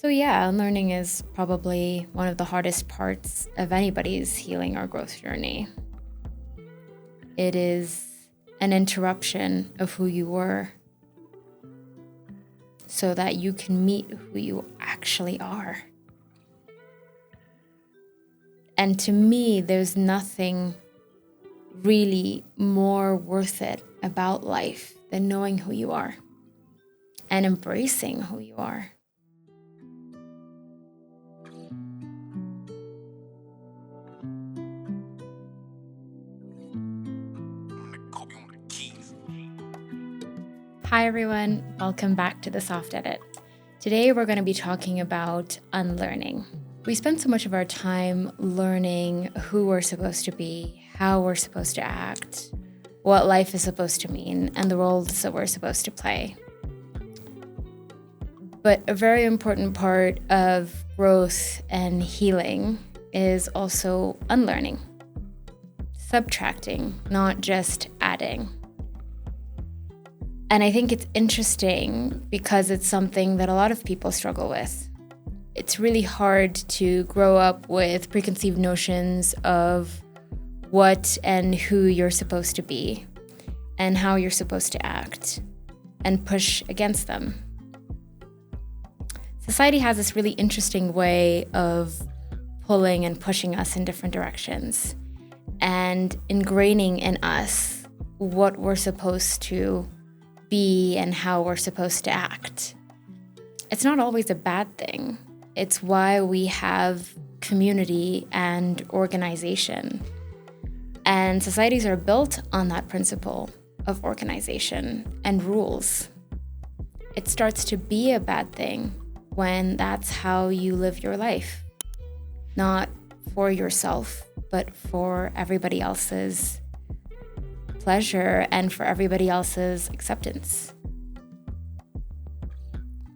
So yeah, unlearning is probably one of the hardest parts of anybody's healing or growth journey. It is an interruption of who you were so that you can meet who you actually are. And to me, there's nothing really more worth it about life than knowing who you are and embracing who you are. Hi everyone, welcome back to the Soft Edit. Today we're going to be talking about unlearning. We spend so much of our time learning who we're supposed to be, how we're supposed to act, what life is supposed to mean, and the roles that we're supposed to play. But a very important part of growth and healing is also unlearning, subtracting, not just adding. And I think it's interesting because it's something that a lot of people struggle with. It's really hard to grow up with preconceived notions of what and who you're supposed to be and how you're supposed to act and push against them. Society has this really interesting way of pulling and pushing us in different directions and ingraining in us what we're supposed to be and how we're supposed to act. It's not always a bad thing. It's why we have community and organization. And societies are built on that principle of organization and rules. It starts to be a bad thing when that's how you live your life. Not for yourself, but for everybody else's pleasure and for everybody else's acceptance.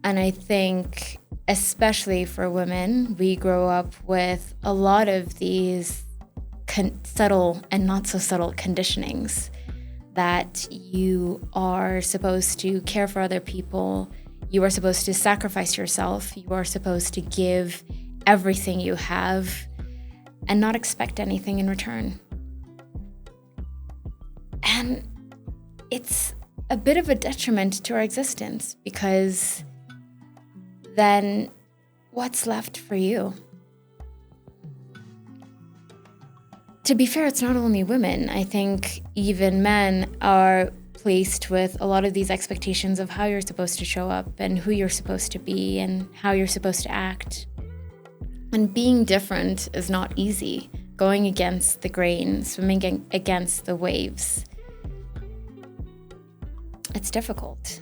And I think, especially for women, we grow up with a lot of these subtle and not so subtle conditionings that you are supposed to care for other people, you are supposed to sacrifice yourself, you are supposed to give everything you have and not expect anything in return. And it's a bit of a detriment to our existence because then what's left for you? To be fair, it's not only women. I think even men are placed with a lot of these expectations of how you're supposed to show up and who you're supposed to be and how you're supposed to act. And being different is not easy. Going against the grain, swimming against the waves. It's difficult,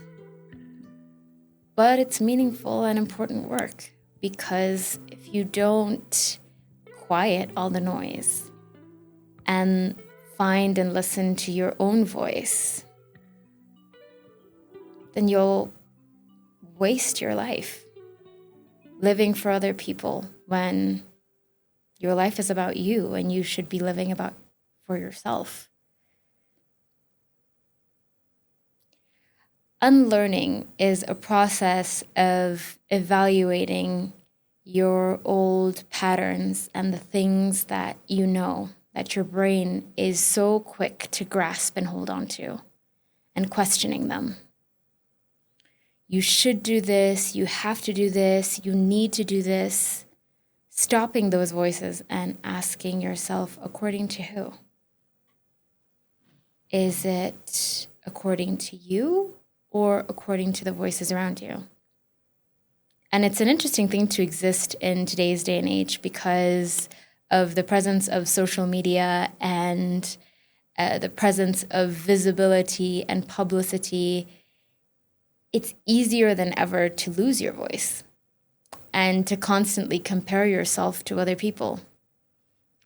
but it's meaningful and important work because if you don't quiet all the noise and find and listen to your own voice, then you'll waste your life living for other people when your life is about you and you should be living for yourself. Unlearning is a process of evaluating your old patterns and the things that you know that your brain is so quick to grasp and hold on to, and questioning them. You should do this, you have to do this, you need to do this. Stopping those voices and asking yourself, according to who? Is it according to you? Or according to the voices around you. And it's an interesting thing to exist in today's day and age because of the presence of social media and the presence of visibility and publicity. It's easier than ever to lose your voice and to constantly compare yourself to other people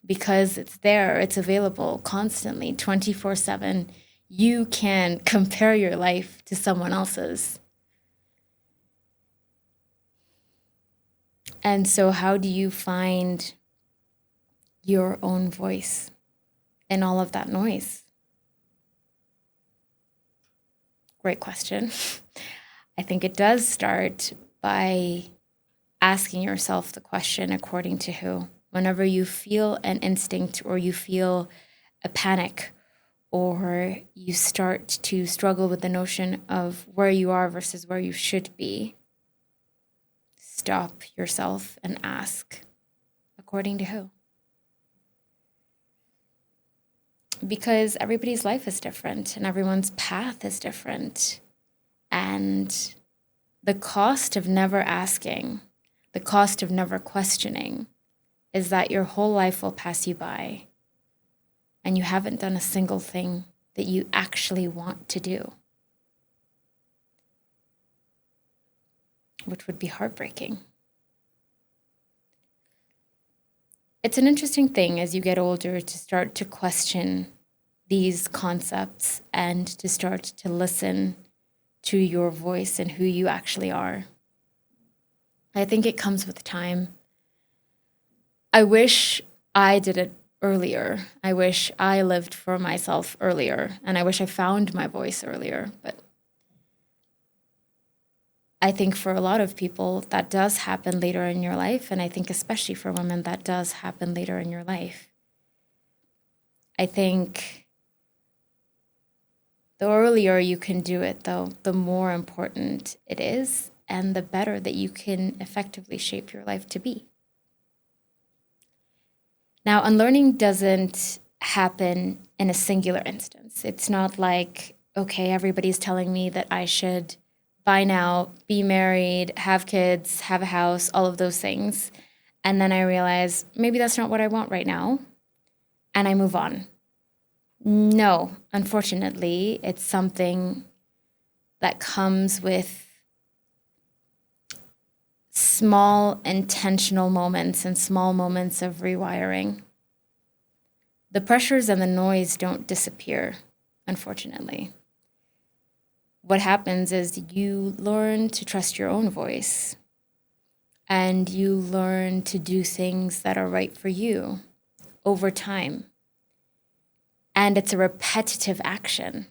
because it's there, it's available constantly, 24/7. You can compare your life to someone else's. And so how do you find your own voice in all of that noise? Great question. I think it does start by asking yourself the question, according to who? Whenever you feel an instinct or you feel a panic or you start to struggle with the notion of where you are versus where you should be, stop yourself and ask, according to who? Because everybody's life is different and everyone's path is different. And the cost of never asking, the cost of never questioning, is that your whole life will pass you by and you haven't done a single thing that you actually want to do, which would be heartbreaking. It's an interesting thing as you get older to start to question these concepts and to start to listen to your voice and who you actually are. I think it comes with time. I wish I did it earlier. I wish I lived for myself earlier, and I wish I found my voice earlier. But I think for a lot of people, that does happen later in your life, and I think especially for women, that does happen later in your life. I think the earlier you can do it, though, the more important it is, and the better that you can effectively shape your life to be. Now, unlearning doesn't happen in a singular instance. It's not like, okay, everybody's telling me that I should buy now, be married, have kids, have a house, all of those things. And then I realize maybe that's not what I want right now, and I move on. No, unfortunately, it's something that comes with small intentional moments and small moments of rewiring. The pressures and the noise don't disappear, unfortunately. What happens is you learn to trust your own voice and you learn to do things that are right for you over time. And it's a repetitive action.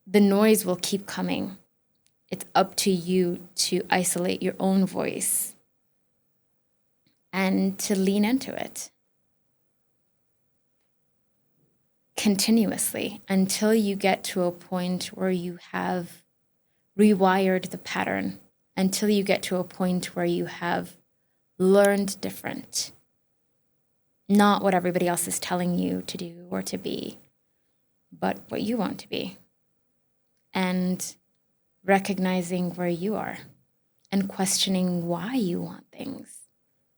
The noise will keep coming. It's up to you to isolate your own voice and to lean into it continuously until you get to a point where you have rewired the pattern, until you get to a point where you have learned different, not what everybody else is telling you to do or to be, but what you want to be. And recognizing where you are and questioning why you want things.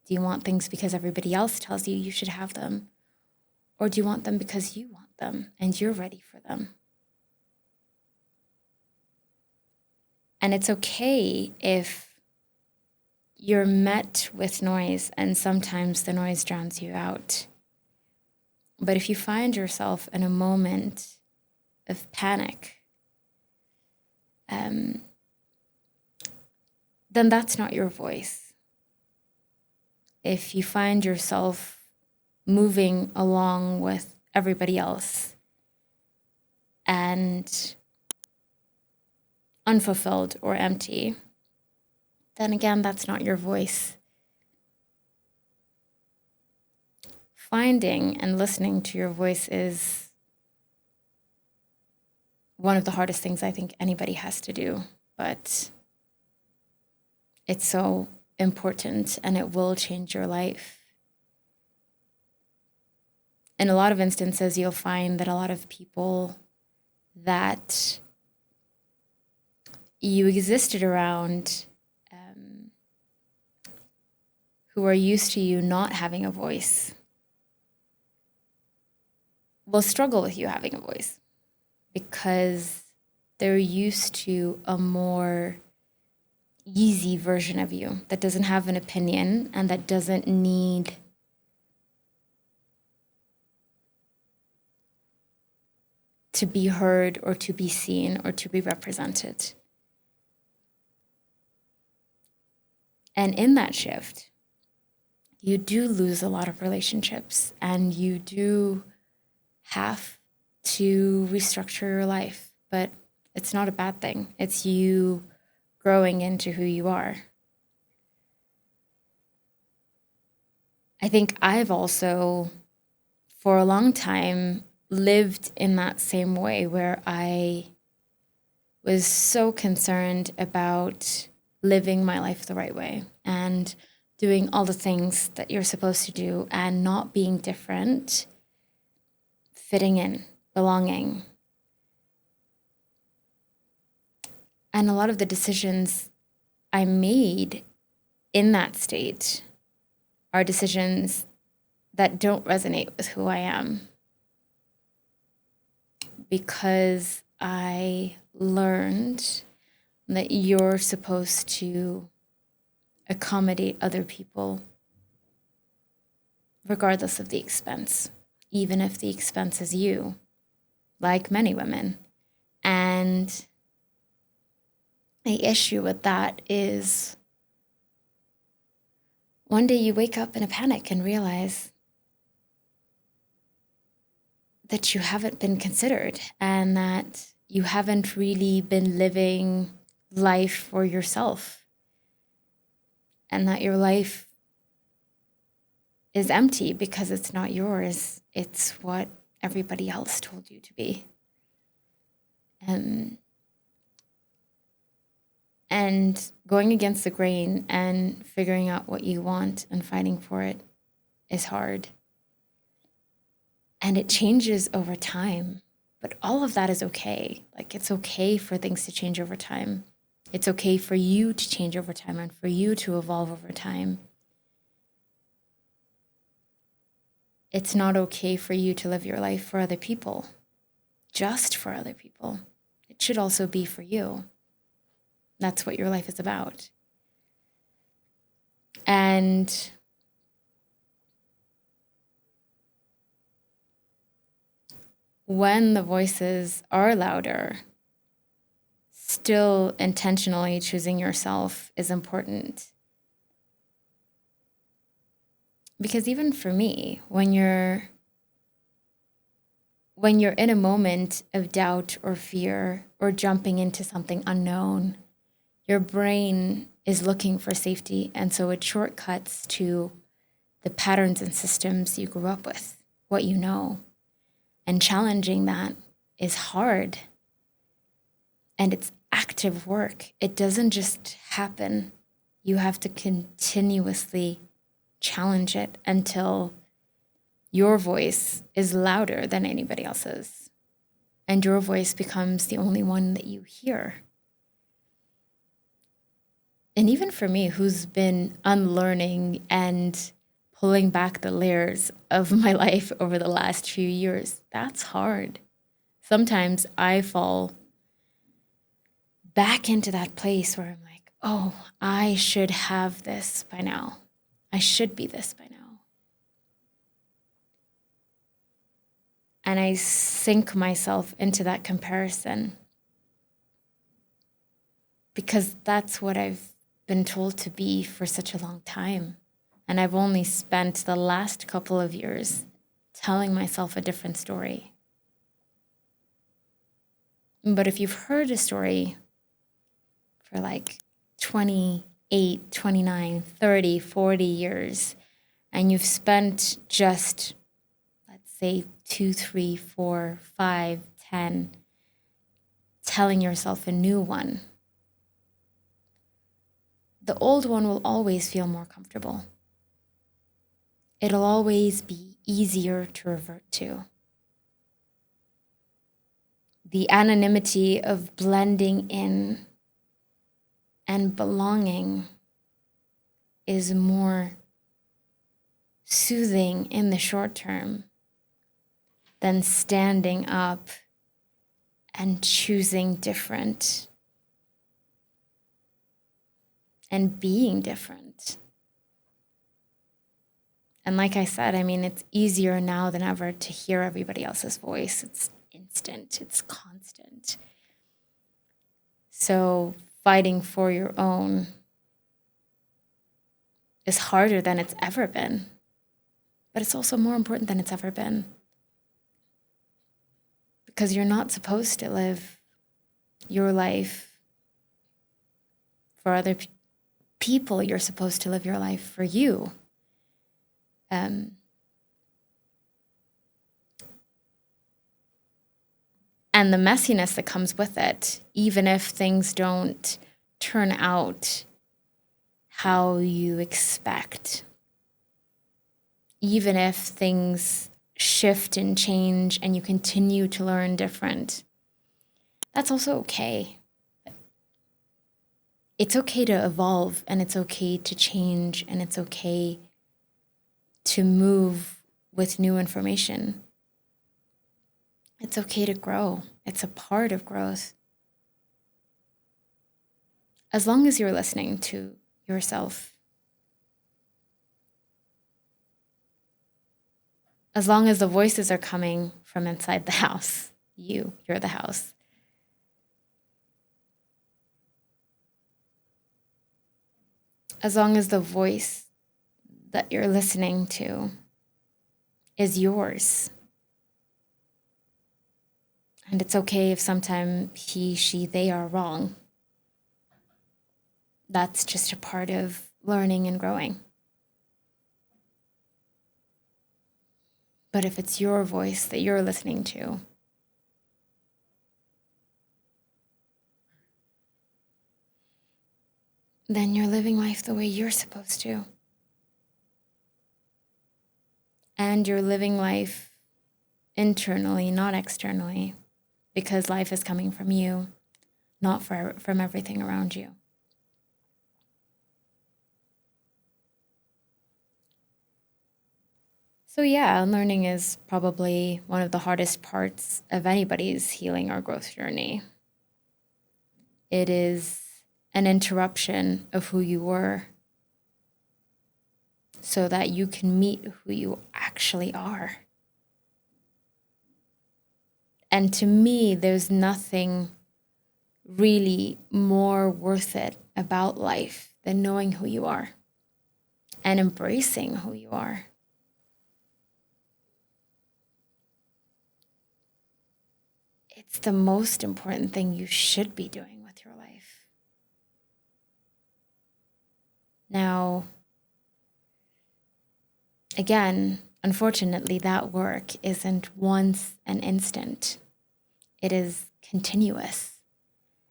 Do you want things because everybody else tells you you should have them? Or do you want them because you want them and you're ready for them? And it's okay if you're met with noise and sometimes the noise drowns you out. But if you find yourself in a moment of panic, then that's not your voice. If you find yourself moving along with everybody else and unfulfilled or empty, then again, that's not your voice. Finding and listening to your voice is one of the hardest things I think anybody has to do, but it's so important and it will change your life. In a lot of instances, you'll find that a lot of people that you existed around who are used to you not having a voice will struggle with you having a voice because they're used to a more easy version of you that doesn't have an opinion and that doesn't need to be heard or to be seen or to be represented. And in that shift, you do lose a lot of relationships and you do have to restructure your life, but it's not a bad thing. It's you growing into who you are. I think I've also, for a long time, lived in that same way where I was so concerned about living my life the right way and doing all the things that you're supposed to do and not being different, fitting in, belonging. And a lot of the decisions I made in that state are decisions that don't resonate with who I am, because I learned that you're supposed to accommodate other people regardless of the expense, even if the expense is you, like many women. And the issue with that is one day you wake up in a panic and realize that you haven't been considered and that you haven't really been living life for yourself, and that your life is empty because it's not yours. It's what everybody else told you to be. And going against the grain and figuring out what you want and fighting for it is hard. And it changes over time. But all of that is okay. Like, it's okay for things to change over time. It's okay for you to change over time and for you to evolve over time. It's not okay for you to live your life for other people, just for other people. It should also be for you. That's what your life is about. And when the voices are louder, still intentionally choosing yourself is important. Because even for me, when you're in a moment of doubt or fear or jumping into something unknown, your brain is looking for safety, and so it shortcuts to the patterns and systems you grew up with, what you know. And challenging that is hard. And it's active work. It doesn't just happen. You have to continuously challenge it until your voice is louder than anybody else's. And your voice becomes the only one that you hear. And even for me, who's been unlearning and pulling back the layers of my life over the last few years, that's hard. Sometimes I fall back into that place where I'm like, oh, I should have this by now. I should be this by now. And I sink myself into that comparison because that's what I've been told to be for such a long time. And I've only spent the last couple of years telling myself a different story. But if you've heard a story for like 28, 29, 30, 40 years, and you've spent just, let's say, 2, 3, 4, 5, 10, telling yourself a new one, the old one will always feel more comfortable. It'll always be easier to revert to. The anonymity of blending in and belonging is more soothing in the short term than standing up and choosing different and being different. And like I said, I mean, it's easier now than ever to hear everybody else's voice. It's instant, it's constant. So fighting for your own is harder than it's ever been, but it's also more important than it's ever been. Because you're not supposed to live your life for other people. You're supposed to live your life for you. And the messiness that comes with it, even if things don't turn out how you expect, even if things shift and change and you continue to learn different, that's also okay. It's okay to evolve, and it's okay to change, and it's okay to move with new information. It's okay to grow. It's a part of growth. As long as you're listening to yourself, as long as the voices are coming from inside the house, you're the house. As long as the voice that you're listening to is yours. And it's okay if sometimes he, she, they are wrong. That's just a part of learning and growing. But if it's your voice that you're listening to, then you're living life the way you're supposed to. And you're living life internally, not externally, because life is coming from you, not from everything around you. So yeah, unlearning is probably one of the hardest parts of anybody's healing or growth journey. It is an interruption of who you were so that you can meet who you actually are. And to me, there's nothing really more worth it about life than knowing who you are and embracing who you are. It's the most important thing you should be doing with your life. Now, again, unfortunately, that work isn't once an instant. It is continuous.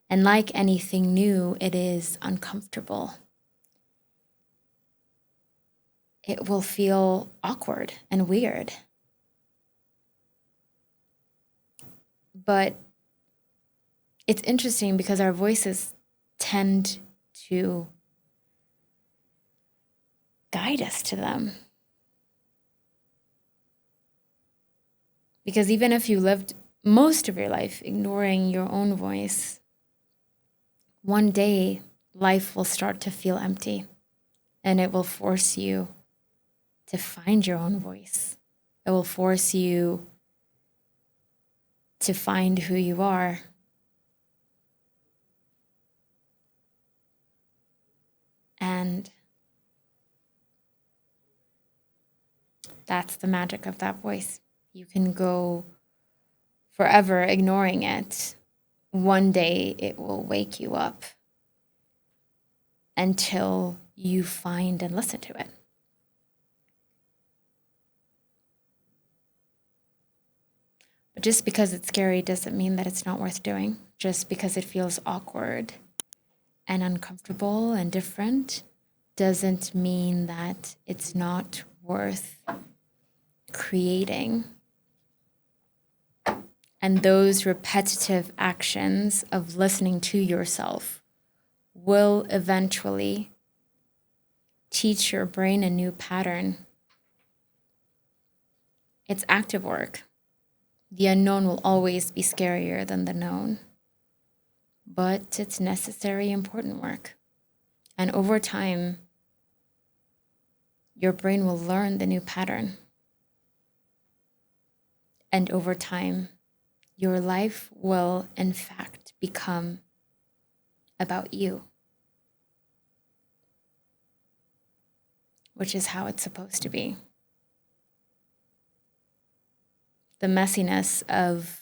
And like anything new, it is uncomfortable. It will feel awkward and weird. But it's interesting because our voices tend to guide us to them. Because even if you lived most of your life ignoring your own voice, one day life will start to feel empty, and it will force you to find your own voice. It will force you to find who you are. And that's the magic of that voice. You can go forever ignoring it. One day it will wake you up until you find and listen to it. But just because it's scary doesn't mean that it's not worth doing. Just because it feels awkward and uncomfortable and different doesn't mean that it's not worth creating. And those repetitive actions of listening to yourself will eventually teach your brain a new pattern. It's active work. The unknown will always be scarier than the known, but it's necessary, important work. And over time, your brain will learn the new pattern. And over time, your life will, in fact, become about you, which is how it's supposed to be. The messiness of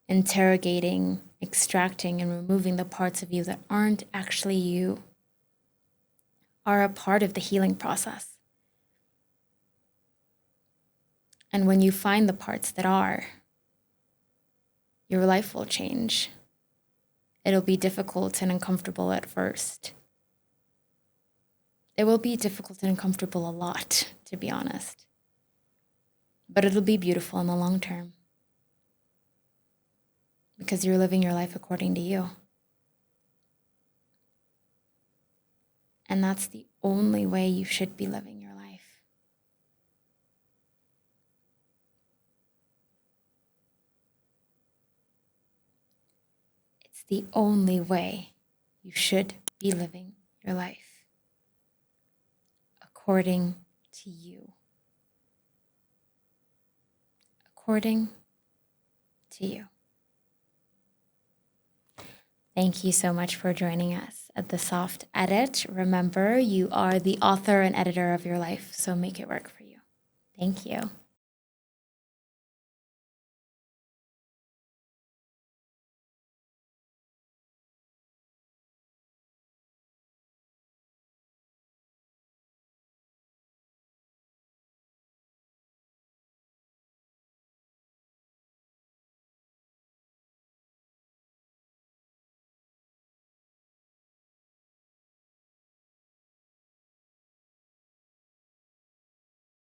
interrogating, extracting, and removing the parts of you that aren't actually you are a part of the healing process. And when you find the parts that are, your life will change. It'll be difficult and uncomfortable at first. It will be difficult and uncomfortable a lot, to be honest. But it'll be beautiful in the long term. Because you're living your life according to you. And that's the only way you should be living your life. It's the only way you should be living your life. According to you. According to you. Thank you so much for joining us at The Soft Edit. Remember, you are the author and editor of your life, so make it work for you. Thank you.